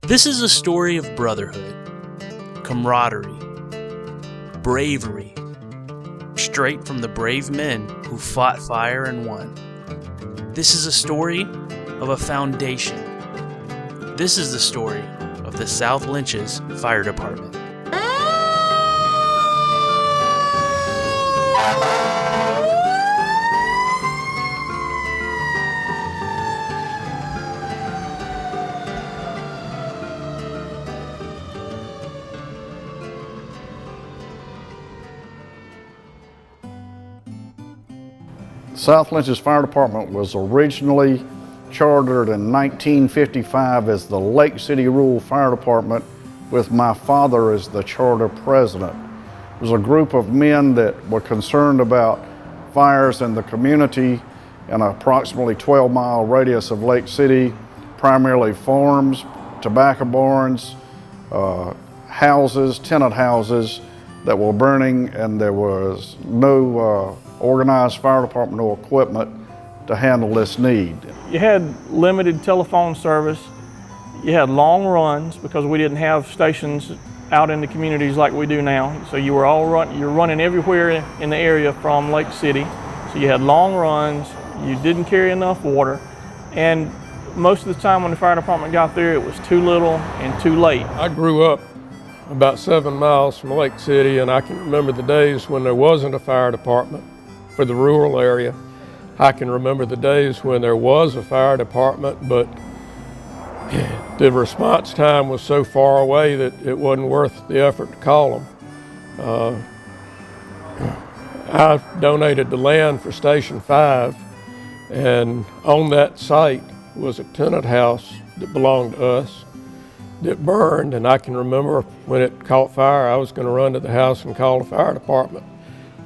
This is a story of brotherhood, camaraderie, bravery, straight from the brave men who fought fire and won. This is a story of a foundation. This is the story of the South Lynches Fire Department. South Lynches Fire Department was originally chartered in 1955 as the Lake City Rural Fire Department with my father as the charter president. It was a group of men that were concerned about fires in the community in an approximately 12-mile radius of Lake City, primarily farms, tobacco barns, houses, tenant houses that were burning, and there was no organized fire department or equipment to handle this need. You had limited telephone service. You had long runs because we didn't have stations out in the communities like we do now. So you're running everywhere in the area from Lake City. So you had long runs, you didn't carry enough water, and most of the time when the fire department got there, it was too little and too late. I grew up about 7 miles from Lake City, and I can remember the days when there wasn't a fire department for the rural area. I can remember the days when there was a fire department, but the response time was so far away that it wasn't worth the effort to call them. I donated the land for Station 5, and on that site was a tenant house that belonged to us that burned, and I can remember when it caught fire, I was going to run to the house and call the fire department.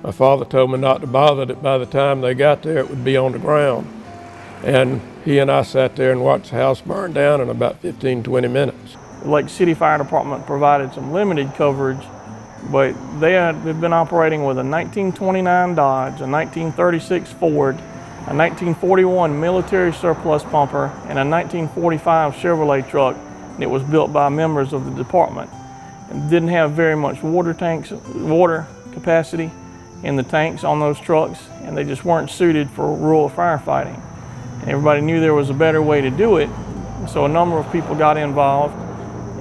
My father told me not to bother, that by the time they got there, it would be on the ground. And he and I sat there and watched the house burn down in about 15-20 minutes. The Lake City Fire Department provided some limited coverage, but they had been operating with a 1929 Dodge, a 1936 Ford, a 1941 military surplus pumper, and a 1945 Chevrolet truck. And it was built by members of the department. And didn't have very much water capacity in the tanks on those trucks, and they just weren't suited for rural firefighting. And everybody knew there was a better way to do it, so a number of people got involved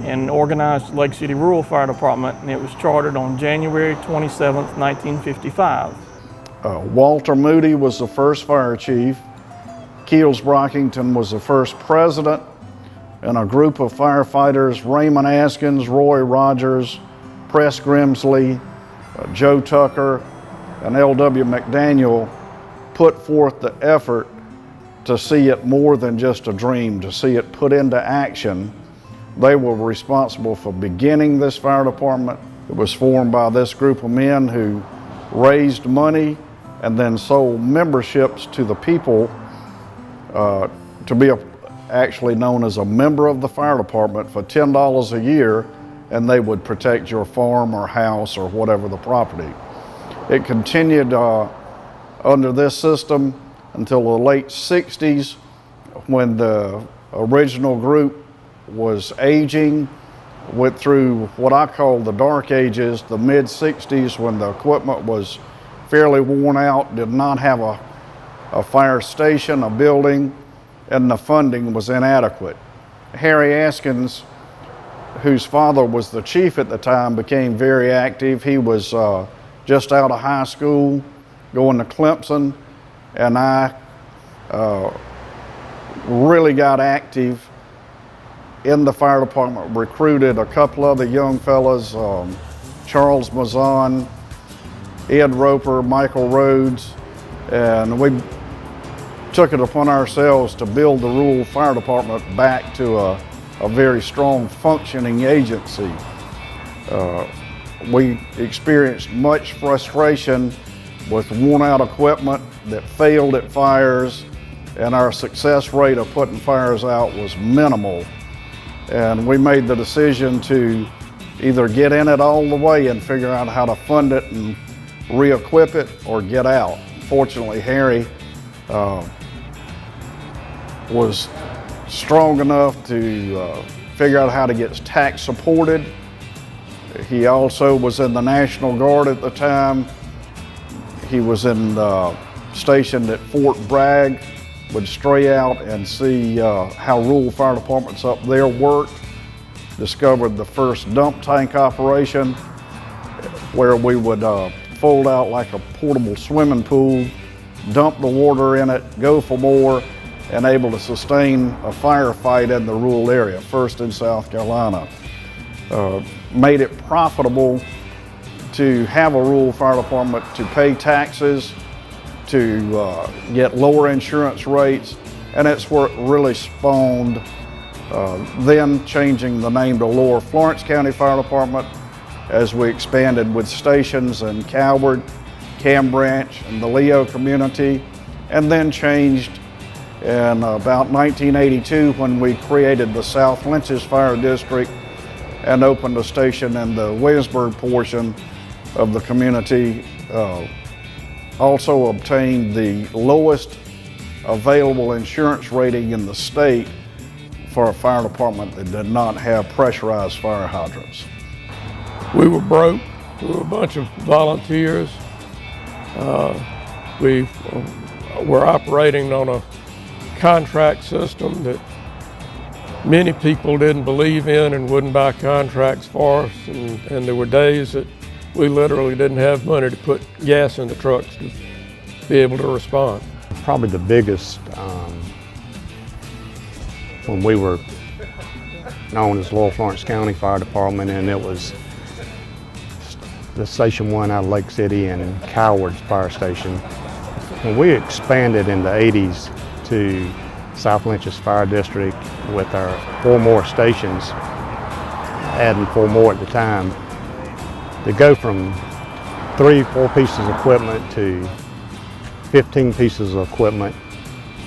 and organized Lake City Rural Fire Department, and it was chartered on January 27th, 1955. Walter Moody was the first fire chief. Keels Brockington was the first president, and a group of firefighters, Raymond Askins, Roy Rogers, Press Grimsley, Joe Tucker, and L.W. McDaniel put forth the effort to see it more than just a dream, to see it put into action. They were responsible for beginning this fire department. It was formed by this group of men who raised money and then sold memberships to the people to be actually known as a member of the fire department for $10 a year, and they would protect your farm or house or whatever the property. It continued under this system until the late 60s, when the original group was aging, went through what I call the dark ages, the mid 60s, when the equipment was fairly worn out, did not have a fire station, a building, and the funding was inadequate. Harry Askins, whose father was the chief at the time, became very active. He was just out of high school, going to Clemson, and I really got active in the fire department, recruited a couple other young fellas, Charles Mazan, Ed Roper, Michael Rhodes, and we took it upon ourselves to build the rural fire department back to a very strong functioning agency. We experienced much frustration with worn out equipment that failed at fires, and our success rate of putting fires out was minimal. And we made the decision to either get in it all the way and figure out how to fund it and re-equip it, or get out. Fortunately, Harry was strong enough to figure out how to get tax supported. He also was in the National Guard at the time. He was stationed at Fort Bragg, would stray out and see how rural fire departments up there worked. Discovered the first dump tank operation where we would fold out like a portable swimming pool, dump the water in it, go for more, and able to sustain a firefight in the rural area, first in South Carolina. Made it profitable to have a rural fire department to pay taxes, to get lower insurance rates, and that's where it really spawned then changing the name to Lower Florence County Fire Department as we expanded with stations in Coward, Cam Branch, and the Leo community, and then changed in about 1982 when we created the South Lynches Fire District and opened a station in the Williamsburg portion of the community. Also obtained the lowest available insurance rating in the state for a fire department that did not have pressurized fire hydrants. We were broke. We were a bunch of volunteers. We were operating on a contract system that many people didn't believe in and wouldn't buy contracts for us. And there were days that we literally didn't have money to put gas in the trucks to be able to respond. Probably the biggest, when we were known as Lower Florence County Fire Department, and it was the Station 1 out of Lake City and Coward's Fire Station. When we expanded in the 80s to South Lynches Fire District with our 4 more stations, adding 4 more at the time, to go from 3-4 pieces of equipment to 15 pieces of equipment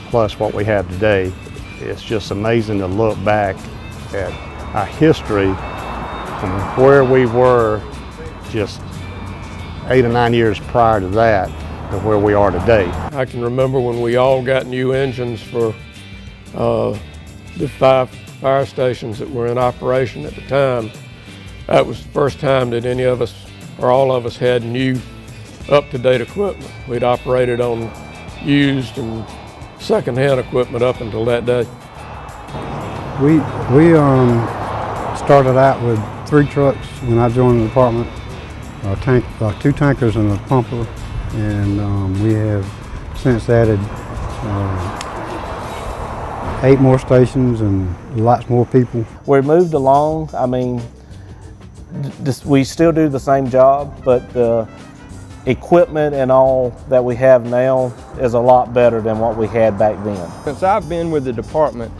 plus what we have today, it's just amazing to look back at our history from where we were just 8 or 9 years prior to that to where we are today. I can remember when we all got new engines for the 5 fire stations that were in operation at the time. That was the first time that any of us or all of us had new up-to-date equipment. We'd operated on used and second-hand equipment up until that day. We started out with 3 trucks when I joined the department, 2 tankers and a pumper, and we have since added 8 more stations and lots more people. We moved along. I mean, we still do the same job, but the equipment and all that we have now is a lot better than what we had back then. Since I've been with the department,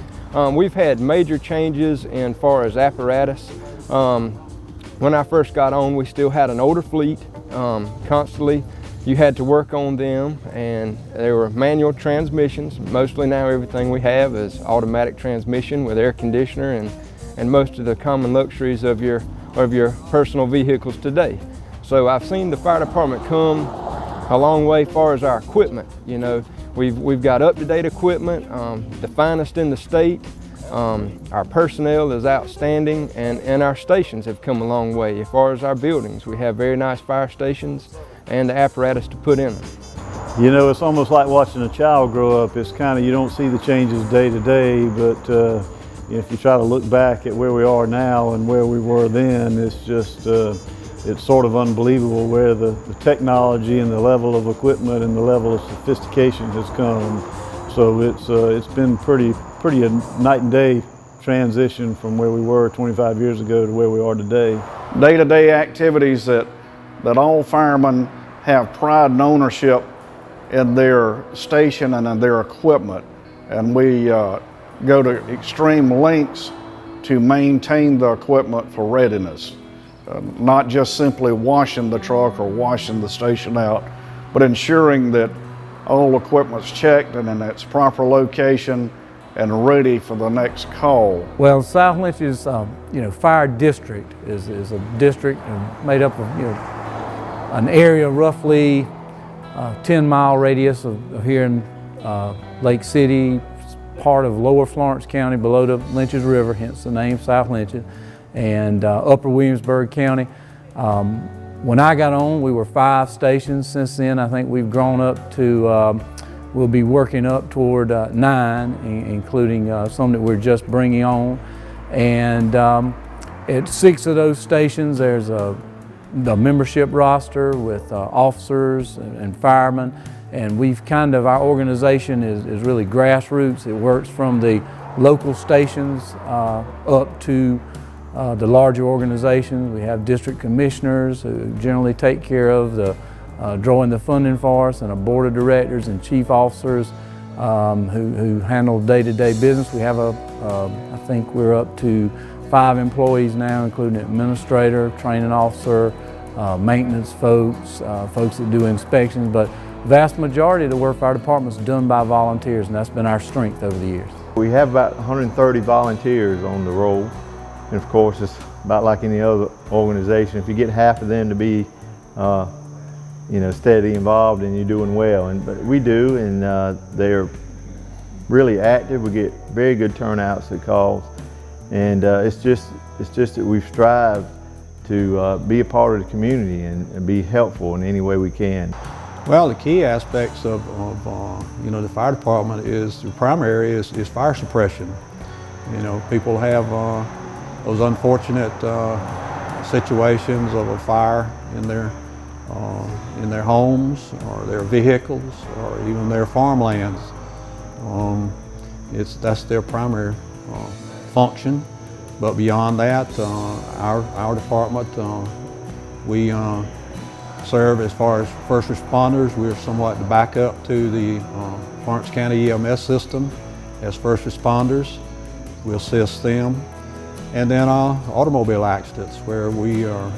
we've had major changes in far as apparatus. When I first got on, we still had an older fleet. Constantly you had to work on them, and they were manual transmissions. Mostly now everything we have is automatic transmission with air conditioner and most of the common luxuries of your personal vehicles today. So I've seen the fire department come a long way as far as our equipment. You know, we've got up-to-date equipment, the finest in the state. Our personnel is outstanding, and our stations have come a long way. As far as our buildings, we have very nice fire stations and the apparatus to put in them. You know, it's almost like watching a child grow up. It's kind of, you don't see the changes day to day, but if you try to look back at where we are now and where we were then, it's just, it's sort of unbelievable where the technology and the level of equipment and the level of sophistication has come. So it's been pretty a night and day transition from where we were 25 years ago to where we are today. Day-to-day activities that all firemen have pride and ownership in their station and in their equipment. And we go to extreme lengths to maintain the equipment for readiness. Not just simply washing the truck or washing the station out, but ensuring that all equipment's checked and in its proper location and ready for the next call. Well, South Lynches, fire district is a district made up of, an area roughly 10-mile radius of here in Lake City, part of Lower Florence County below the Lynches River, hence the name South Lynches, and Upper Williamsburg County. When I got on, we were 5 stations. Since then, I think we've grown up to, we'll be working up toward 9, including some that we're just bringing on. And at 6 of those stations, there's the membership roster with officers and firemen. And we've our organization is really grassroots. It works from the local stations up to the larger organizations. We have district commissioners who generally take care of the drawing the funding for us, and a board of directors and chief officers who handle day-to-day business. We have I think we're up to 5 employees now, including an administrator, training officer, maintenance folks, folks that do inspections, but vast majority of the work for our department is done by volunteers, and that's been our strength over the years. We have about 130 volunteers on the roll, and of course it's about like any other organization. If you get half of them to be steady involved, and you're doing well. But we do, and they're really active. We get very good turnouts at calls, and it's just that we strive to be a part of the community and be helpful in any way we can. Well, the key aspects of the fire department is, the primary is fire suppression. People have those unfortunate situations of a fire in their homes or their vehicles or even their farmlands. That's their primary function. But beyond that, our department, we serve as far as first responders. We're somewhat the backup to the Florence County EMS system as first responders. We assist them. And then automobile accidents, where we are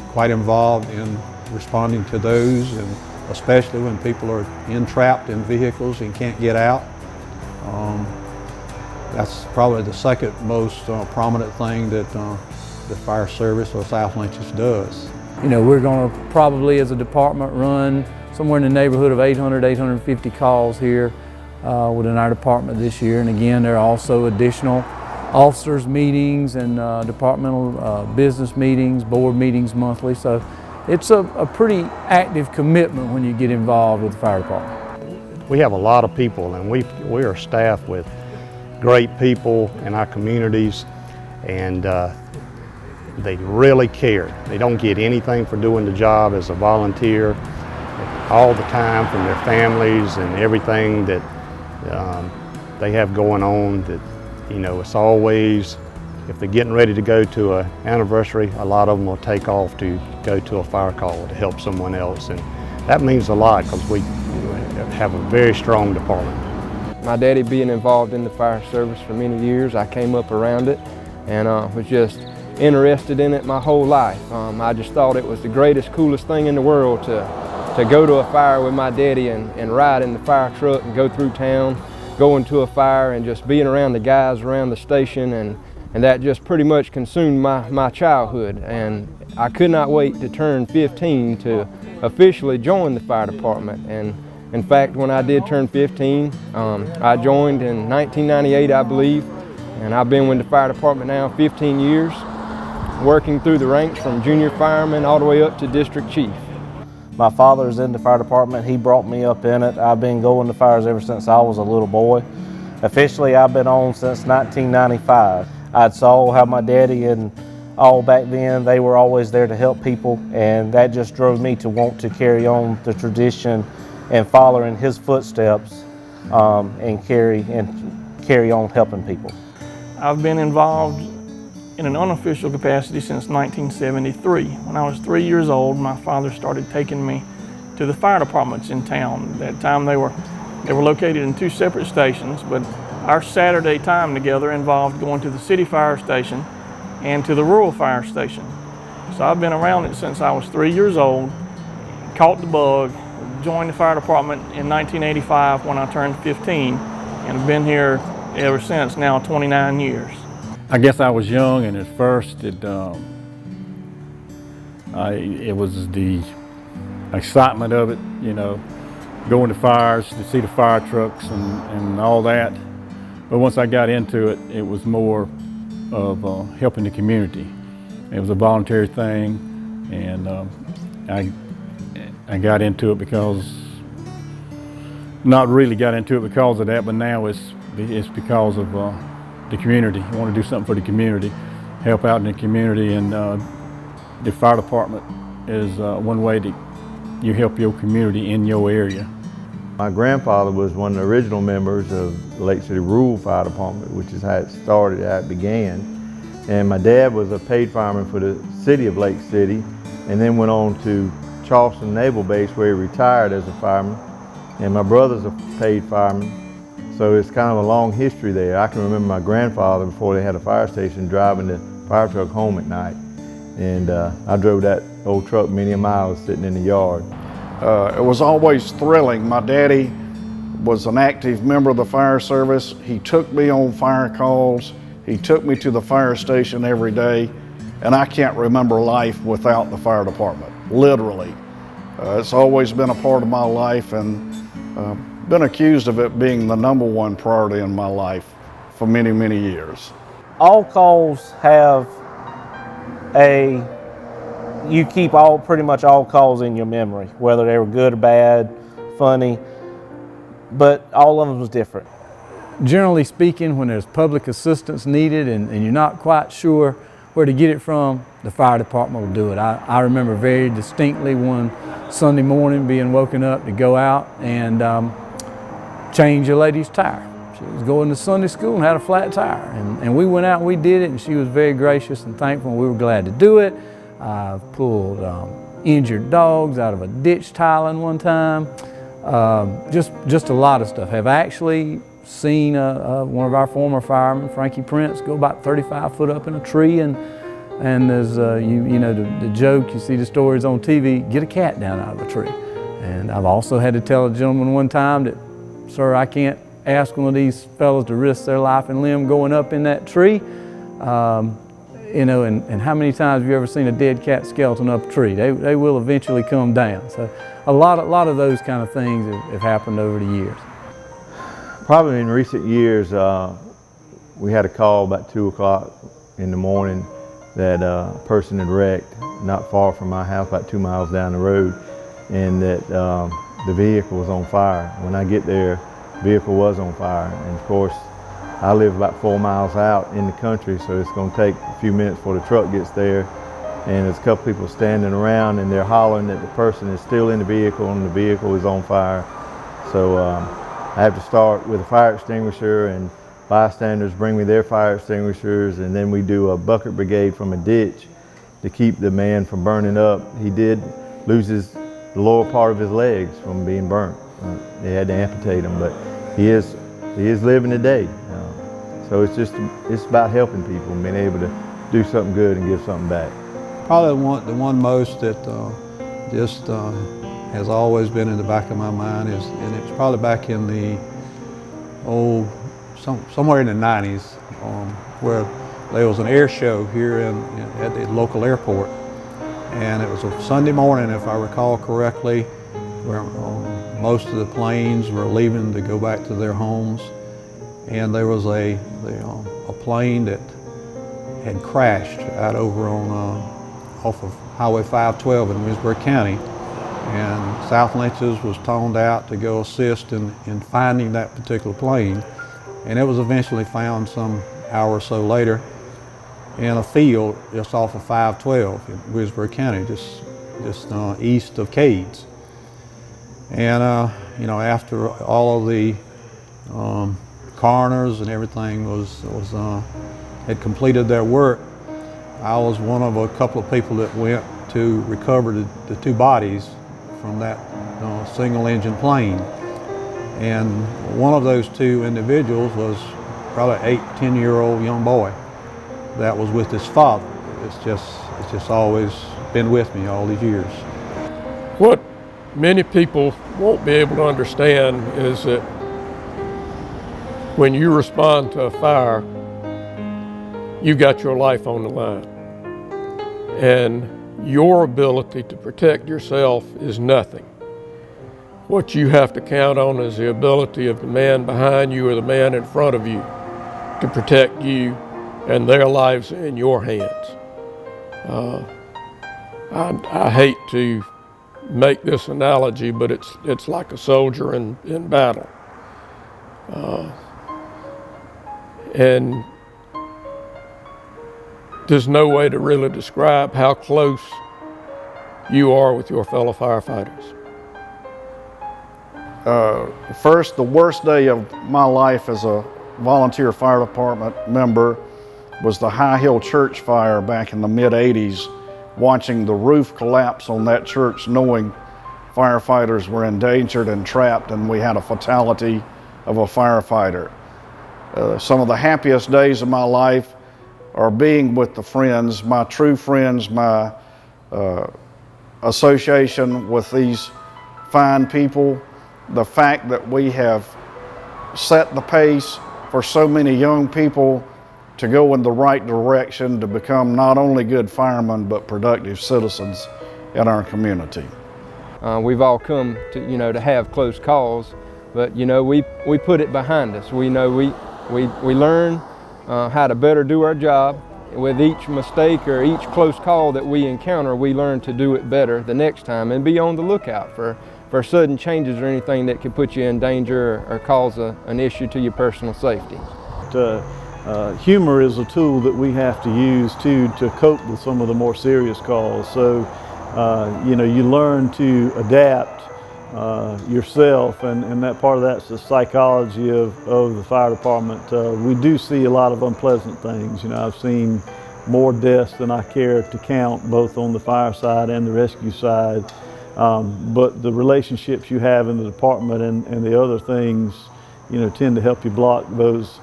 quite involved in responding to those, and especially when people are entrapped in vehicles and can't get out. That's probably the second most prominent thing that the fire service or South Lynches does. We're going to probably, as a department, run somewhere in the neighborhood of 800, 850 calls here within our department this year. And again, there are also additional officers meetings and departmental business meetings, board meetings monthly. So it's a pretty active commitment when you get involved with the fire department. We have a lot of people, and we are staffed with great people in our communities, and they really care. They don't get anything for doing the job as a volunteer. All the time from their families and everything that they have going on, that it's always, if they're getting ready to go to an anniversary, a lot of them will take off to go to a fire call to help someone else, and that means a lot because we have a very strong department. My daddy being involved in the fire service for many years, I came up around it and was just interested in it my whole life. I just thought it was the greatest, coolest thing in the world to go to a fire with my daddy and ride in the fire truck and go through town, going to a fire and just being around the guys around the station, and that just pretty much consumed my childhood. And I could not wait to turn 15 to officially join the fire department. And in fact, when I did turn 15, I joined in 1998, I believe, and I've been with the fire department now 15 years, working through the ranks from junior fireman all the way up to district chief. My father's in the fire department. He brought me up in it. I've been going to fires ever since I was a little boy. Officially, I've been on since 1995. I saw how my daddy and all back then, they were always there to help people, and that just drove me to want to carry on the tradition and follow in his footsteps and carry on helping people. I've been involved in an unofficial capacity since 1973. When I was 3 years old, my father started taking me to the fire departments in town. At that time they were located in 2 separate stations, but our Saturday time together involved going to the city fire station and to the rural fire station. So I've been around it since I was 3 years old, caught the bug, joined the fire department in 1985 when I turned 15, and have been here ever since, now 29 years. I guess I was young, and at first it was the excitement of it, going to fires to see the fire trucks and all that. But once I got into it, it was more of helping the community. It was a voluntary thing, and I got into it because, not really got into it because of that, but now it's because of the community. I want to do something for the community, help out in the community, and the fire department is one way that you help your community in your area. My grandfather was one of the original members of the Lake City Rural Fire Department, which is how it started, how it began. And my dad was a paid fireman for the city of Lake City, and then went on to Charleston Naval Base where he retired as a fireman. And my brother's a paid fireman, so it's kind of a long history there. I can remember my grandfather, before they had a fire station, driving the fire truck home at night. And I drove that old truck many miles sitting in the yard. It was always thrilling. My daddy was an active member of the fire service. He took me on fire calls. He took me to the fire station every day, and I can't remember life without the fire department, literally. It's always been a part of my life, and been accused of it being the #1 priority in my life for many, many years. All calls have you keep pretty much all calls in your memory, whether they were good or bad, funny, but all of them was different. Generally speaking, when there's public assistance needed and you're not quite sure where to get it from, the fire department will do it. I remember very distinctly one Sunday morning being woken up to go out and change a lady's tire. She was going to Sunday school and had a flat tire. And we went out and we did it, and she was very gracious and thankful, and we were glad to do it. I've pulled injured dogs out of a ditch tiling one time. Just a lot of stuff. Have actually seen one of our former firemen, Frankie Prince, go about 35 foot up in a tree, and there's you know the joke, you see the stories on TV, get a cat down out of a tree. And I've also had to tell a gentleman one time that, sir, I can't ask one of these fellows to risk their life and limb going up in that tree. You know, and how many times have you ever seen a dead cat skeleton up a tree? They will eventually come down. So a lot of those kind of things have happened over the years. Probably in recent years, we had a call about 2 o'clock in the morning that a person had wrecked not far from my house, about 2 miles down the road, and that the vehicle was on fire. When I get there, the vehicle was on fire, and of course, I live about 4 miles out in the country, so it's going to take a few minutes before the truck gets there. And there's a couple people standing around, and they're hollering that the person is still in the vehicle and the vehicle is on fire. So I have to start with a fire extinguisher, and bystanders bring me their fire extinguishers, and then we do a bucket brigade from a ditch to keep the man from burning up. He did lose the lower part of his legs from being burnt. They had to amputate him, but he is living today. So it's about helping people and being able to do something good and give something back. Probably the one most that just has always been in the back of my mind is, and it's probably back in the somewhere in the 90s, where there was an air show here at the local airport, and it was a Sunday morning, if I recall correctly, where most of the planes were leaving to go back to their homes. And there was a plane that had crashed out over off of Highway 512 in Williamsburg County, and South Lynches was toned out to go assist in finding that particular plane, and it was eventually found some hour or so later in a field just off of 512 in Williamsburg County, just east of Cades. And you know, after all of the coroners and everything had completed their work, I was one of a couple of people that went to recover the 2 bodies from that single engine plane. And one of those 2 individuals was probably an 8-10-year-old young boy that was with his father. It's just always been with me all these years. What many people won't be able to understand is that when you respond to a fire, you got your life on the line. And your ability to protect yourself is nothing. What you have to count on is the ability of the man behind you or the man in front of you to protect you, and their lives are in your hands. I hate to make this analogy, but it's like a soldier in battle. And there's no way to really describe how close you are with your fellow firefighters. First, the worst day of my life as a volunteer fire department member was the High Hill Church fire back in the mid-'80s, watching the roof collapse on that church, knowing firefighters were endangered and trapped, and we had a fatality of a firefighter. Some of the happiest days of my life are being with the friends, my true friends, my association with these fine people. The fact that we have set the pace for so many young people to go in the right direction to become not only good firemen but productive citizens in our community. We've all come to, to have close calls, but we put it behind us. We know we learn how to better do our job. With each mistake or each close call that we encounter, we learn to do it better the next time and be on the lookout for sudden changes or anything that could put you in danger or cause an issue to your personal safety. Humor is a tool that we have to use to cope with some of the more serious calls. So, you learn to adapt yourself, and that part of that's the psychology of the fire department. We do see a lot of unpleasant things. I've seen more deaths than I care to count, both on the fire side and the rescue side. But the relationships you have in the department and the other things, tend to help you block those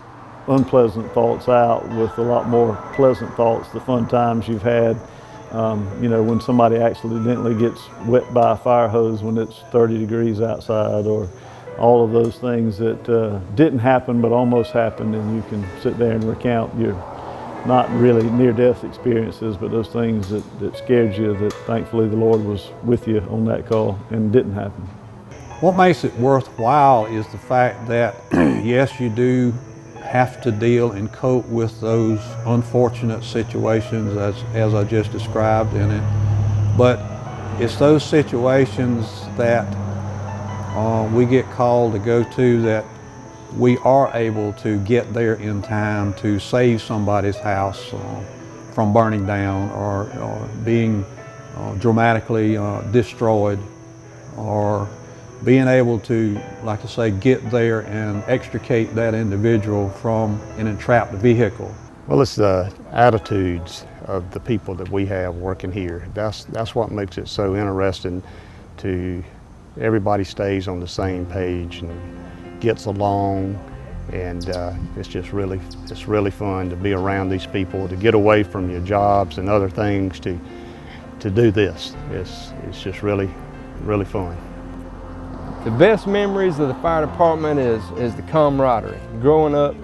unpleasant thoughts out with a lot more pleasant thoughts, the fun times you've had. When somebody accidentally gets wet by a fire hose when it's 30 degrees outside, or all of those things that didn't happen but almost happened, and you can sit there and recount your not really near-death experiences, but those things that scared you, that thankfully the Lord was with you on that call and didn't happen. What makes it worthwhile is the fact that yes, you do have to deal and cope with those unfortunate situations as I just described in it, but it's those situations that we get called to go to that we are able to get there in time to save somebody's house from burning down or being dramatically destroyed, or being able to, like I say, get there and extricate that individual from an entrapped vehicle. Well, it's the attitudes of the people that we have working here. That's what makes it so interesting. Everybody stays on the same page and gets along, and it's really fun to be around these people, to get away from your jobs and other things to do this. It's just really fun. The best memories of the fire department is the camaraderie. Growing up,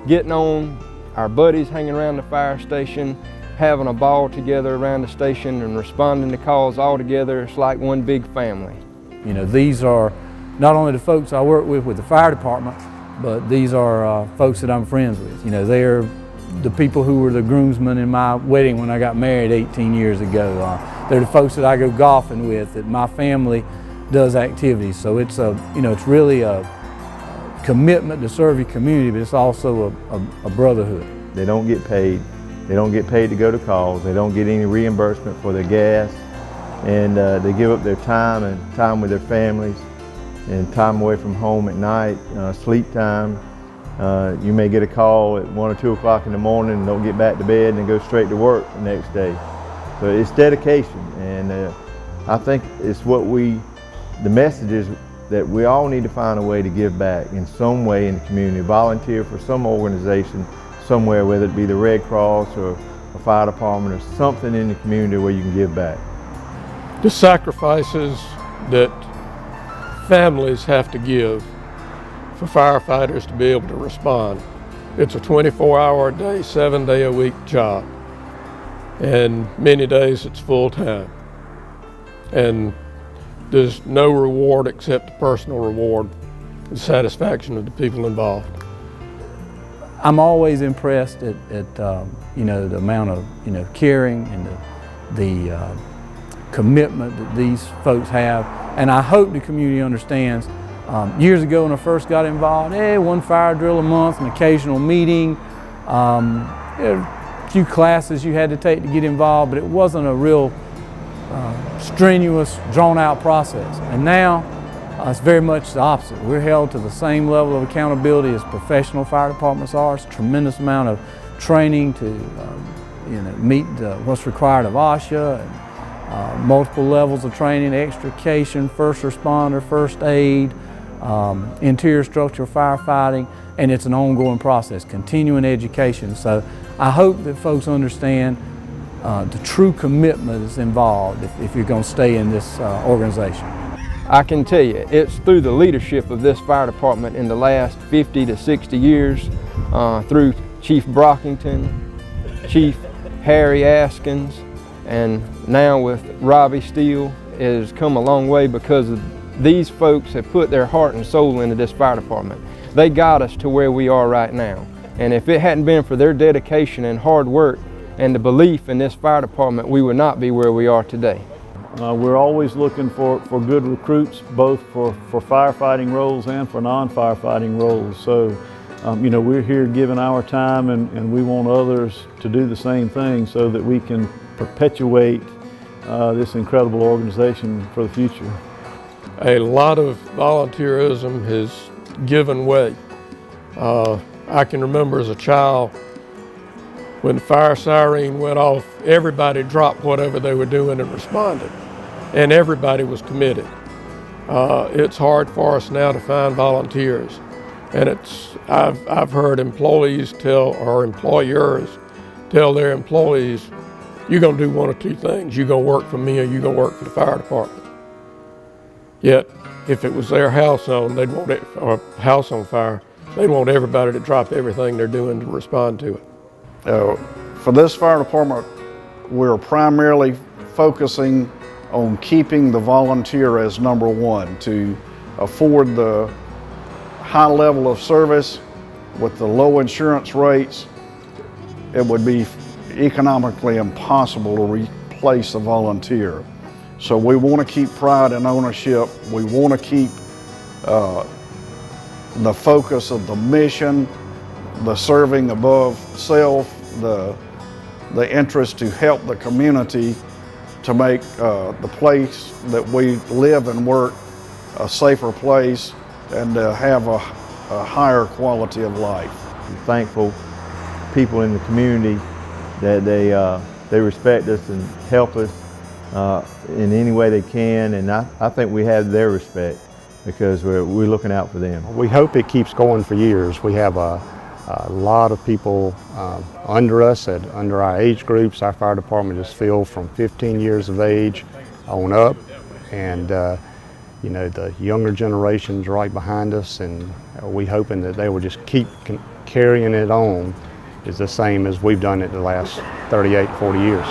getting on, our buddies hanging around the fire station, having a ball together around the station and responding to calls all together. It's like one big family. These are not only the folks I work with the fire department, but these are folks that I'm friends with. They're the people who were the groomsmen in my wedding when I got married 18 years ago. They're the folks that I go golfing with, that my family does activities. So it's it's really a commitment to serve your community, but it's also a brotherhood. They don't get paid. They don't get paid to go to calls. They don't get any reimbursement for their gas, and they give up their time and time with their families and time away from home at night, sleep time. You may get a call at 1 or 2 o'clock in the morning and don't get back to bed and go straight to work the next day. So it's dedication, and I think it's the message is that we all need to find a way to give back in some way in the community. Volunteer for some organization somewhere, whether it be the Red Cross or a fire department or something in the community where you can give back. The sacrifices that families have to give for firefighters to be able to respond. It's a 24-hour-a-day, 7-day-a-week job, and many days it's full-time. And there's no reward except the personal reward, the satisfaction of the people involved. I'm always impressed at you know, the amount of, you know, caring and the commitment that these folks have, and I hope the community understands. Years ago when I first got involved, one fire drill a month, an occasional meeting, a few classes you had to take to get involved, but it wasn't a real strenuous, drawn-out process. And now it's very much the opposite. We're held to the same level of accountability as professional fire departments are. It's a tremendous amount of training to you know, meet what's required of OSHA, and multiple levels of training, extrication, first responder, first aid, interior structural firefighting, and it's an ongoing process, continuing education. So I hope that folks understand the true commitment that's involved if you're going to stay in this organization. I can tell you, it's through the leadership of this fire department in the last 50 to 60 years, through Chief Brockington, Chief Harry Askins, and now with Robbie Steele, it has come a long way because of these folks have put their heart and soul into this fire department. They got us to where we are right now. And if it hadn't been for their dedication and hard work and the belief in this fire department, we would not be where we are today. We're always looking for good recruits, both for firefighting roles and for non-firefighting roles. So, you know, we're here giving our time, and we want others to do the same thing so that we can perpetuate this incredible organization for the future. A lot of volunteerism has given way. I can remember as a child, when the fire siren went off, everybody dropped whatever they were doing and responded, and everybody was committed. It's hard for us now to find volunteers, and I've heard employees or employers tell their employees, you're going to do one of two things. You're going to work for me or you're going to work for the fire department. Yet, if it was their house on, they'd want it, or house on fire, they'd want everybody to drop everything they're doing to respond to it. For this fire department, we're primarily focusing on keeping the volunteer as number one, to afford the high level of service with the low insurance rates. It would be economically impossible to replace a volunteer. So we want to keep pride and ownership. We want to keep the focus of the mission, the serving above self, the interest to help the community to make the place that we live and work a safer place and to have a higher quality of life. I'm thankful people in the community that they respect us and help us in any way they can, and I think we have their respect because we're looking out for them. We hope it keeps going for years. We have a lot of people under us, under our age groups. Our fire department is filled from 15 years of age on up, and you know, the younger generation's right behind us, and we hoping that they will just keep carrying it on is the same as we've done it the last 38, 40 years.